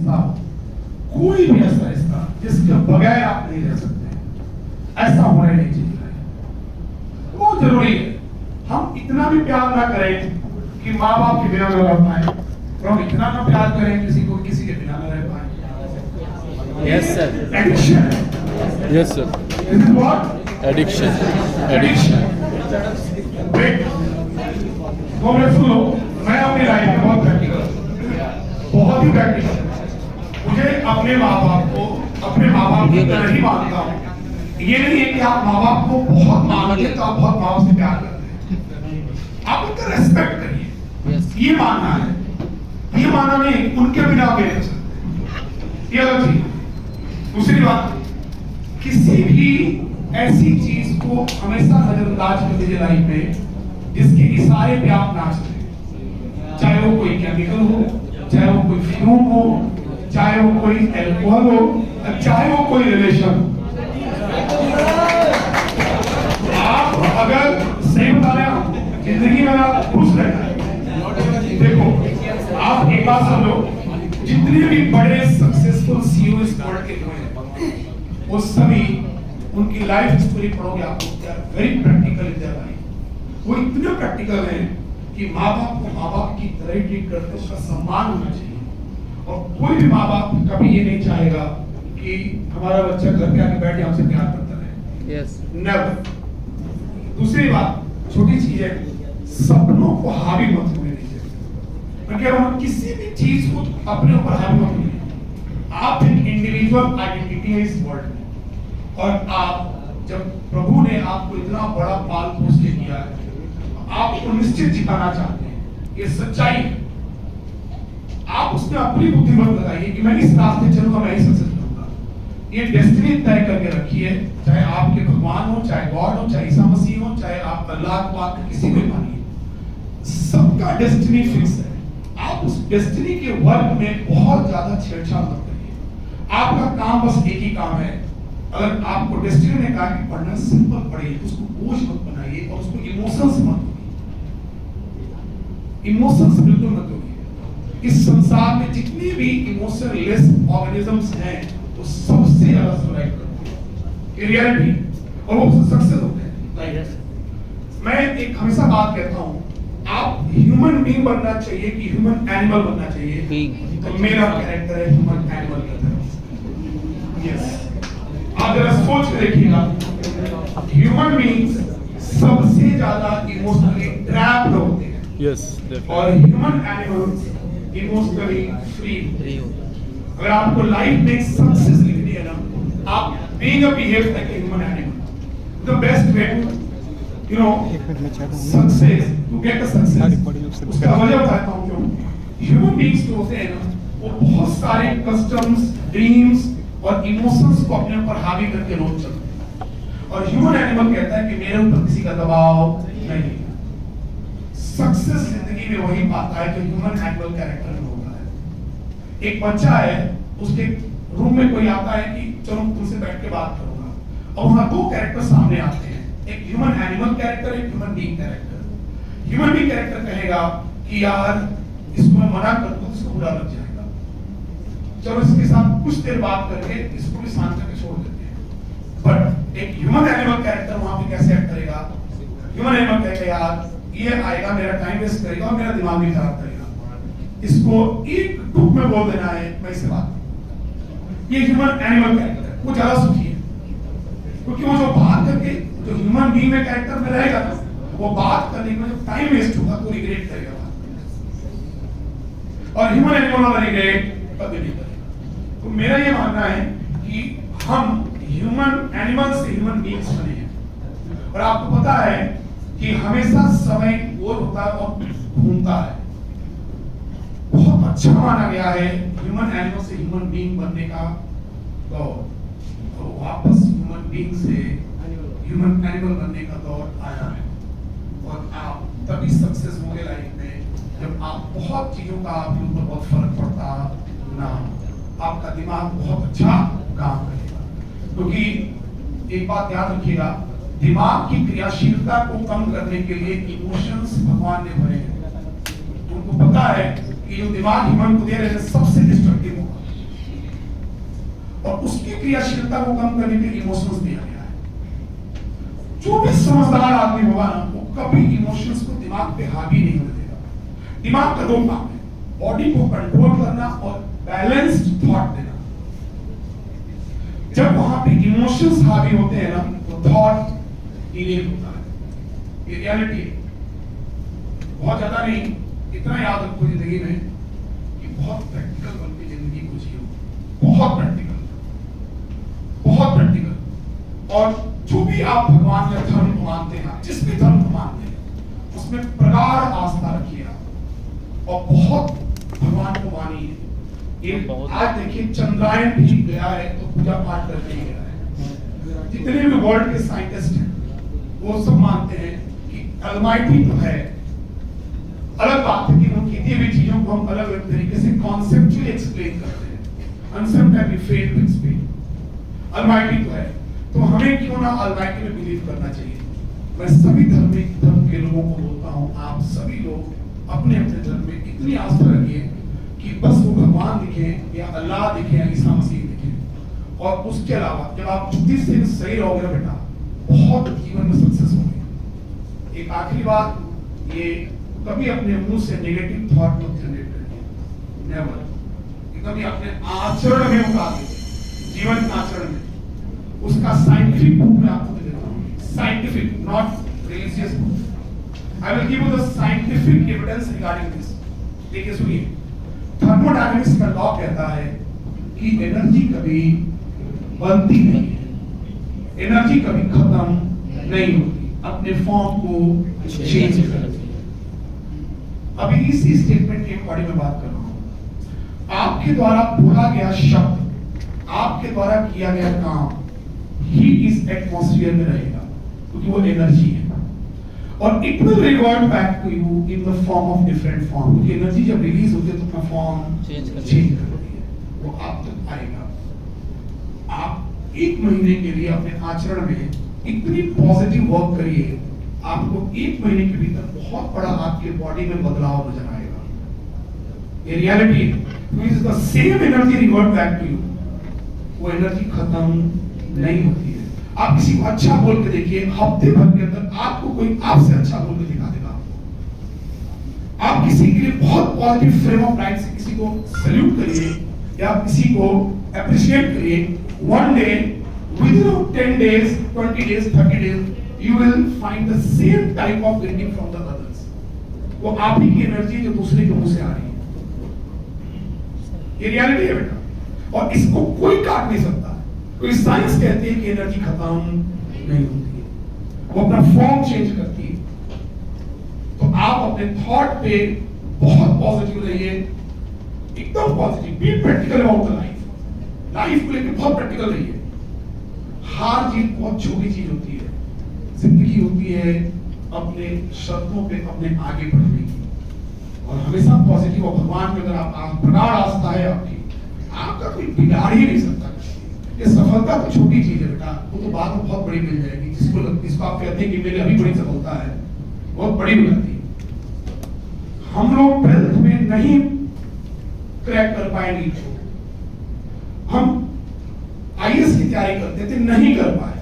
रिश्ता, कोई भी ऐसा रिश्ता जिसके बगैर आप नहीं रह सकते, ऐसा होना नहीं चाहिए। बहुत जरूरी है हम इतना भी प्यार ना करें कि माँ बाप के बिना न रह पाए, और हम इतना ना प्यार करें किसी को किसी के बिना न रह पाए। Yes, sir. Addiction, Yes, sir. This is what Addiction. Addiction. Wait, तो मैं सुनो, मैं अपनी लाइफ में बहुत प्रैक्टिकल, बहुत ही प्रैक्टिकल। मुझे अपने माँ बाप को अपने माँ बाप की तरह ही मानता हूँ। ये नहीं है कि आप माँ बाप को बहुत मानते तो आप बहुत माँ बाप से प्यार करते हैं, आप उनका रेस्पेक्ट करिए। Yes. ये मानना है, ये मानना नहीं उनके बिना आप नहीं रह सकते, ये अलग चीज। दूसरी बात, किसी भी ऐसी चीज को हमेशा नजरअंदाज कर दीजिए लाइफ में जिसके इशारे पे आप नाच रहे, चाहे वो कोई केमिकल हो, चाहे वो कोई फ्यूम हो, चाहे वो कोई एल्कोहल हो, चाहे वो कोई रिलेशन। आप अगर सही बता रहे हैं जिंदगी में आप खुश रहना है, देखो आप एक बात समझो, जितने भी बड़े सक्सेसफुल सीईओ इस वर्ल्ड के हुए हैं, वो सभी उनकी लाइफ स्टोरी पढ़ोगे आप, very practical in their life. वो इतने प्रैक्टिकल हैं कि माँ बाप को माँ बाप की तरह ही ट्रीट करते, उसका सम्मान होना चाहिए। और कोई भी माँ बाप कभी ये नहीं चाहेगा कि हमारा बच्चा घर पे आके बैठे हमसे प्यार करता रहे। Yes. नेवर। दूसरी बात, छोटी चीज है, सपनों को हावी मत होने दीजिए। मैं कह रहा हूं किसी भी चीज को अपने ऊपर हावी मत होने। आप एक इंडिविजुअल आइडेंटिटी है इस वर्ल्ड में, और आप जब प्रभु ने आपको इतना बड़ा पाल पोस के किया है, आपको निश्चित जिताना चाहते हैं, ये सच्चाई है। आप उसमें अपनी बुद्धि मत लगाइए कि मैं इस रास्ते चलूंगा, मैं ही सक्सेस करूंगा। ये डेस्टिनी तय करके रखिए, चाहे आपके भगवान हो, चाहे गॉड हो, चाहे ईसा मसीह हो, चाहे आप अल्लाह को किसी को मानिए, सबका डेस्टिनी फिक्स है। आप उस डेस्टिनी के वर्क में बहुत ज्यादा छेड़छाड़ मत करिए। आपका काम बस एक ही काम है, अगर आपको डेस्टिनी ने कहा कि पढ़ना, सिंपल पढ़िए, उसको बोझ मत बनाइए और उसको इमोशंस मत होइए, इमोशंस बिल्कुल मत होइए। इस संसार में जितनी भी इमोशनलेस ऑर्गेनिजम्स हैं वो सबसे ज्यादा सर्वाइव करते हैं, रियलिटी, और वो सक्सेस होते हैं। मैं एक हमेशा बात कहता हूँ, आप ह्यूमन बीइंग बनना चाहिए कि ह्यूमन एनिमल बनना चाहिए? तो मेरा कैरेक्टर है ह्यूमन एनिमल की तरह। यस, आप जरा सोच के देखिएगा, ह्यूमन बीइंग्स सबसे ज्यादा इमोशनली ट्रैप्ड होते हैं। Yes. और ह्यूमन एनिमल्स इमोशनली फ्री। अगर आपको लाइफ में सक्सेस लिखनी है ना, आप being a behave like a human animal, the best way you know success, to get a success. उसका वजह बताता हूँ क्यों। ह्यूमन बीइंग्स जो होते हैं ना, वो बहुत सारे कस्टम्स, ड्रीम्स और इमोशंस को अपने ऊपर हावी करके रोज चलते हैं। और ह्यूमन एनिमल कहता है कि मेरे ऊपर किसी का दबाव नहीं। सक्सेस जिंदगी में वही पाता है जो ह्यूमन एनिमल कैरेक्टर में होता है। एक बच्चा है, उसके रूम में कोई आता है कि चलो तुमसे बैठ के बात करूंगा, और वहां दो कैरेक्टर सामने आते हैं, एक ह्यूमन एनिमल कैरेक्टर, एक human being character. Human being character कहेगा कि यार इसको मैं मना कर दूं, इसको बुरा लग जाएगा, चलो इसके साथ कुछ देर बात करके इसको भी शांत करके छोड़ देते हैं। बट एक ह्यूमन एनिमल कैरेक्टर वहां पे कैसे एक्ट करेगा? ह्यूमन एनिमल कहेगा यार ये आएगा, मेरा टाइम वेस्ट करेगा और मेरा दिमाग भी खराब करेगा, इसको एक टूक में बोल देना है, मैं इसे बात। ये ह्यूमन एनिमल कैरेक्टर है, वो ज्यादा सुखी है, क्योंकि वो जो बात करके जो ह्यूमन बीइंग में कैरेक्टर में रहेगा ना, वो बात करने में जो टाइम वेस्ट होगा वो रिग्रेट करेगा बात। और ह्यूमन एनिमल वाला रिग्रेट कभी नहीं करेगा। तो मेरा ये मानना है कि हम ह्यूमन एनिमल से ह्यूमन बीइंग्स बने हैं। और आपको पता है कि हमेशा समय गोल होता है और घूमता है। बहुत अच्छा माना गया है ह्यूमन एनिमल से ह्यूमन बीइंग बनने का दौर, तो वापस ह्यूमन बीइंग से ह्यूमन एनिमल बनने का दौर आया है। और आप तभी सक्सेस होंगे लाइफ में जब आप बहुत चीजों का आपके ऊपर बहुत फर्क पड़ता ना, आपका दिमाग बहुत अच्छा काम करेगा। क्योंकि एक बात याद रखिएगा, दिमाग की क्रियाशीलता को कम करने के लिए इमोशंस भगवान ने भरे हैं। उनको पता है कि जो दिमाग ह्यूमन को दे रहे हैं सबसे डिस्ट्रक्टिव होगा। उसकी क्रियाशीलता को कम करने के लिए इमोशंस दिया गया है। जो भी समझदार आदमी होगा ना, वो कभी इमोशंस को दिमाग पे हावी नहीं होने देगा। दिमाग का दो काम है, बॉडी को कंट्रोल करना और बैलेंस्ड थॉट देना। जब वहां पे इमोशंस हावी होते हैं ना, तो थॉट डिले होता है। ये रियलिटी है। बहुत ज्यादा नहीं, इतना याद रखो जिंदगी में कि बहुत प्रैक्टिकल बन के जिंदगी को जियो। बहुत प्रैक्टिकल, बहुत प्रैक्टिकल। और जो भी आप भगवान के धर्म को मानते हैं, जिस भी धर्म को मानते हैं, उसमें प्रगाढ़ आस्था रखिए और बहुत भगवान को मानिए। ये आज देखिए चंद्रायन भी गया है तो पूजा पाठ करने ही गया है। जितने भी वर्ल्ड के साइंटिस्ट हैं वो सब मानते हैं कि अलमाइटी तो है। अलग बात है कि उनकी दी हुई चीजों को हम अलग अलग तरीके से कॉन्सेप्चुअली एक्सप्लेन करते हैं। And sometimes we fail to explain. Almighty तो है, तो हमें क्यों ना अलमाइटी में बिलीव करना चाहिए। मैं सभी धर्म के लोगों को बोलता हूँ, आप सभी लोग अपने अपने धर्म में इतनी आस्था रखिए कि बस वो भगवान दिखे या अल्लाह दिखे या ईसा मसीह दिखे। और उसके अलावा जब आप बुद्धि से सही रहोगे ना बेटा, बहुत जीवन में सक्सेस होगी। एक आखिरी बात, ये कभी अपने मुंह से नेगेटिव थॉट मत जनरेट करिए। नेवर। कभी अपने आचरण में उतार दीजिए, जीवन के आचरण में। उसका साइंटिफिक बुक मैं आपको दे देता हूँ, scientific, not religious book. I will give you the scientific evidence regarding this. देखिए सुनिए, थर्मोडायनामिक्स का लॉ कहता है कि एनर्जी कभी बनती नहीं है, एनर्जी कभी खत्म नहीं होती, अपने फॉर्म को चेंज करती है। अभी इसी स्टेटमेंट के बारे में बात कर रहा हूं। आपके द्वारा बोला गया शब्द, आपके द्वारा किया गया काम ही इस एटमॉस्फेयर में रहेगा, क्योंकि वो एनर्जी है। और it will revert back to you in the form of different form. क्योंकि एनर्जी जब रिलीज होती है तो अपना फॉर्म चेंज करती है, वो आप तक आएगा। आप एक महीने के लिए अपने आचरण में इतनी पॉजिटिव वर्क करिए, आपको एक महीने के भीतर बहुत बड़ा आपके बॉडी में बदलाव नजर आएगा। ये रियलिटी है। The same energy revert back to you, वो एनर्जी खत्म नहीं होती है। आप किसी को अच्छा बोल के देखिए, हफ्ते भर के अंदर आपको कोई आपसे अच्छा बोल के दिखा देगा। आप किसी के लिए बहुत पॉजिटिव फ्रेम ऑफ माइंड से किसी को सैल्यूट करिए या किसी को अप्रिशिएट करिए, one day, within 10 days, 20 days, 30 days, you will find the same type of greeting from the others. वो आप ही की एनर्जी जो दूसरे के मुंह से आ रही है। ये रियलिटी है बेटा, और इसको कोई काट नहीं सकता। कोई साइंस कहती है कि एनर्जी खत्म नहीं होती है, वो अपना फॉर्म चेंज करती है। तो आप अपने थॉट पे बहुत पॉजिटिव रहिए, एकदम positive, be practical about the life. Life को लेकर बहुत प्रैक्टिकल रहिए। हार जीत बहुत छोटी चीज होती है, जिंदगी होती है अपने शर्तों पे अपने आगे बढ़ने की। और हमेशा पॉजिटिव, और भगवान पे अगर आप प्रगाढ़ आस्था है आपकी, आपका कोई बिगाड़ ही नहीं सकता। ये सफलता तो छोटी चीज है बेटा, वो तो बाद में बहुत बड़ी मिल जाएगी। जिसको आप कहते हैं कि मेरे अभी बड़ी सफलता है, बहुत बड़ी हो जाती है। हम लोग 12th में नहीं क्रैक कर पाए नीट को, हम आईएएस की तैयारी करते थे, नहीं कर पाए,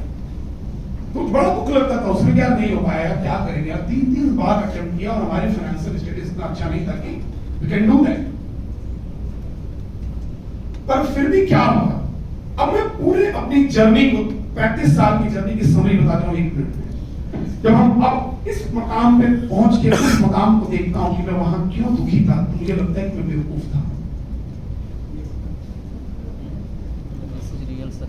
तो बड़ा दुख लगता था। उसमें क्या नहीं हो पाया, क्या करेंगे। 3 बार अटेम्प्ट किया और हमारे फाइनेंशियल स्टेटस इतना अच्छा नहीं था कि वी कैन डू दैट। पर फिर भी क्या हुआ, अब मैं पूरे अपनी जर्नी को, 35 साल की जर्नी की समरी बताता हूँ 1 मिनट में। जब हम अब इस मकाम पे पहुंच के उस मकाम को देखता हूं कि मैं वहां क्यों दुखी था, तो मुझे लगता है कि मैं बेवकूफ था।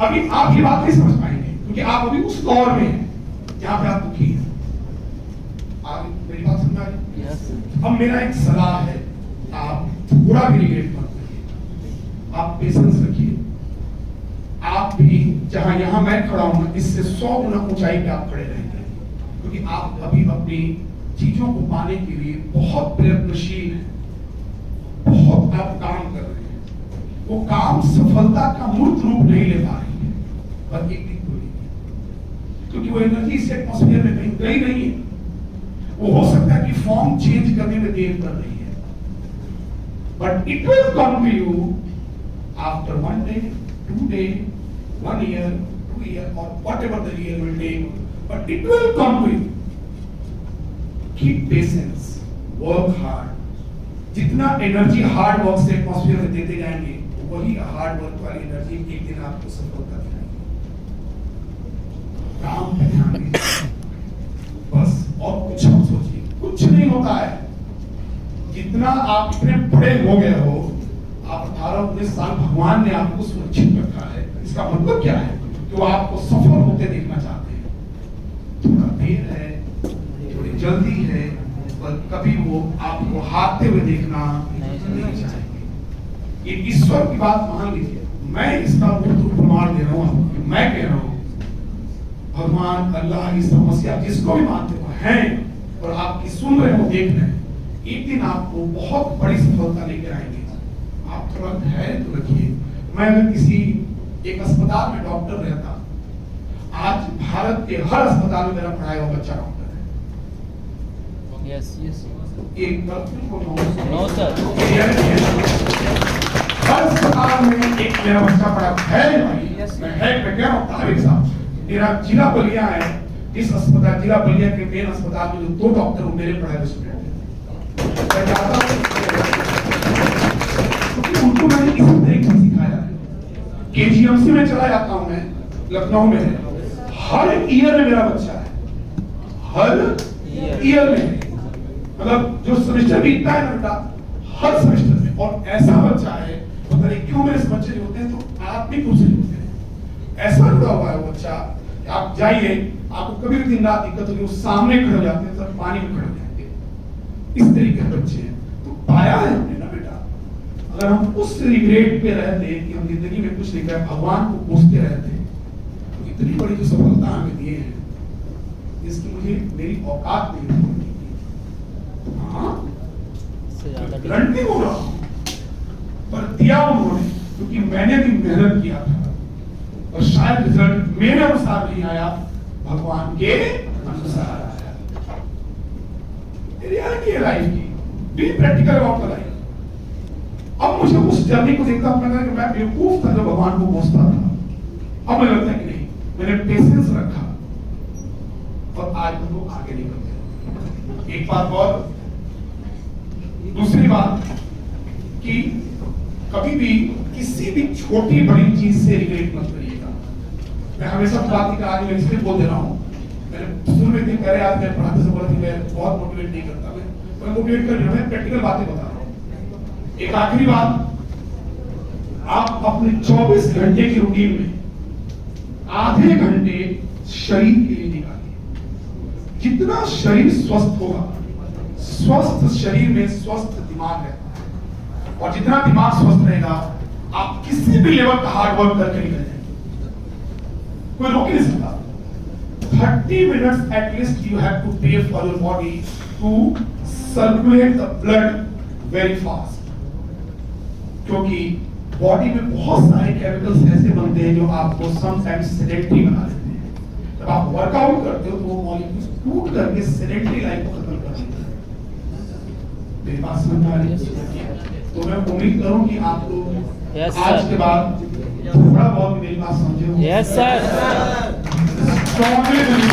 अभी आप ये बात नहीं समझ पाएंगे, क्योंकि आप अभी उस दौर में हैं जहां पे आप दुखी हैं। आप मेरी बात समझ रहे हैं? अब मेरा एक सलाह है, आप थोड़ा भी रिग्रेट मत करिए, आप पेशेंस रखिए। आप भी जहां यहां मैं खड़ा हूं, इससे 100 गुना ऊंचाई पे आप खड़े रहेंगे, क्योंकि आप अभी अपनी चीजों को पाने के लिए बहुत प्रयत्नशील हैं, बहुत आप काम कर रहे हैं। वो काम सफलता का मूर्त रूप नहीं ले पा रही है, पर एक दिन खुलेगी, क्योंकि वो एनर्जी इस एटमॉस्फेयर में कहीं गई नहीं है। वो हो सकता है कि फॉर्म चेंज करने में देर कर रही है, but it will come to you after 1 day, 2 day, 1 year, 2 year, or whatever the year will take, but it will come to you. Keep patience, work hard. जितना एनर्जी हार्ड वर्क से atmosphere में देते जाएंगे, वही hard work वाली energy एक दिन आपको सफलता दिलाएगी। काम पे ध्यान दीजिए, बस और कुछ मत सोचिए, कुछ नहीं होता है। जितना आप इतने बड़े हो गए हो, आप 18-19 साल भगवान ने आपको सुरक्षित रखा है। इसका मतलब क्या है कि वो आपको सफल होते देखना चाहते हैं। थोड़ा देर है, थोड़ी जल्दी है, पर कभी वो आपको हारते हुए देखना नहीं चाहेंगे। ये ईश्वर की बात मान लीजिए, मैं इसका मूर्त प्रमाण दे रहा हूँ आपको। मैं कह रहा हूँ भगवान अल्लाह की समस्या जिसको भी मानते हो हैं और आपकी सुन रहे हो, देख रहे हैं, एक दिन आपको बहुत बड़ी सफलता लेकर आएंगे। आप थोड़ा धैर्य तो रखिए। मैं अगर किसी एक अस्पताल में डॉक्टर रहता, आज भारत के हर अस्पताल में मेरा पढ़ाया हुआ बच्चा डॉक्टर है। Yes. एक गलती को No, sir. हर अस्पताल में एक मेरा बच्चा पढ़ा है भाई। मैं क्या हूँ तारीख साहब, मेरा जिला बलिया है। इस अस्पताल जिला बलिया के मेन अस्पताल में जो 2 डॉक्टर मेरे पढ़ाए हुए स्टूडेंट हैं। मैं चाहता हूँ क्योंकि उनको मैंने इसी तरीके से सिखाया है। KGMC में चला जाता हूँ मैं, लखनऊ में, हर ईयर में मेरा बच्चा है, हर ईयर में, मतलब जो सेमेस्टर बीतता है ना बेटा, हर सेमेस्टर में। और ऐसा बच्चा है, पता नहीं क्यों मेरे बच्चे जो होते हैं तो आत्मिक रूप से होते हैं, ऐसा जुड़ा हुआ है वो बच्चा। आप जाइए, आपको कभी भी दिन रात दिक्कत होगी, वो सामने खड़े हो जाते हैं, सब पानी में खड़े हो जाते हैं। इस तरीके के बच्चे हैं। तो पाया है हमने ना बेटा, अगर हम उस रिग्रेट पे रहते कि हम जिंदगी में कुछ नहीं कर, भगवान को कोसते रहते, तो इतनी बड़ी जो सफलता हमें दिए हैं, जिसकी मुझे मेरी औकात नहीं है। हाँ, गारंटी बोल रहा हूं, पर दिया उन्होंने, क्योंकि मैंने भी मेहनत किया था, और शायद रिजल्ट मेरे अनुसार नहीं आया, भगवान के अनुसार आया। रियलिटी है लाइफ की, be practical about the life. अब मुझे उस जर्नी को देखता अपना कि मैं बेवकूफ था जो भगवान को कोसता था। अब मुझे लगता है कि नहीं, मैंने पेशेंस रखा और आज हम लोग आगे निकल गए। एक बात और, दूसरी बात कि कभी भी किसी भी छोटी बड़ी चीज से रिग्रेट मत करिएगा। मैं हमेशा बात की आज मैं इसलिए बोल दे रहा हूँ, मैंने शुरू में दिन पहले आज मैं पढ़ाते से बोला कि मैं बहुत मोटिवेट नहीं करता, मैं मोटिवेट कर रहा हूँ, मैं प्रैक्टिकल बातें बता रहा हूँ। एक आखिरी बात, आप अपने 24 घंटे की रूटीन में आधे घंटे शरीर के लिए निकालिए। जितना शरीर स्वस्थ होगा, स्वस्थ शरीर में स्वस्थ दिमाग है, और जितना दिमाग स्वस्थ रहेगा, आप किसी भी लेवल का हार्ड वर्क करके निकल जाएंगे, कोई रोक नहीं सकता। 30 minutes at least you have to pay for your body to circulate the blood very fast, क्योंकि बॉडी में बहुत सारे केमिकल्स ऐसे बनते हैं जो आपको समटाइम्स सेडेंटरी बना देते हैं। जब आप वर्कआउट करते हो तो वो मॉलिक्यूल्स टूट करके सेडेंटरी लाइफ को खत्म कर देते हैं। मेरी बात समझ आ रही है? तो मैं उम्मीद करूं कि आप लोग आज के बाद थोड़ा बहुत मेरी बात समझे हो। Yes, sir. स्ट्रांगली बनिए।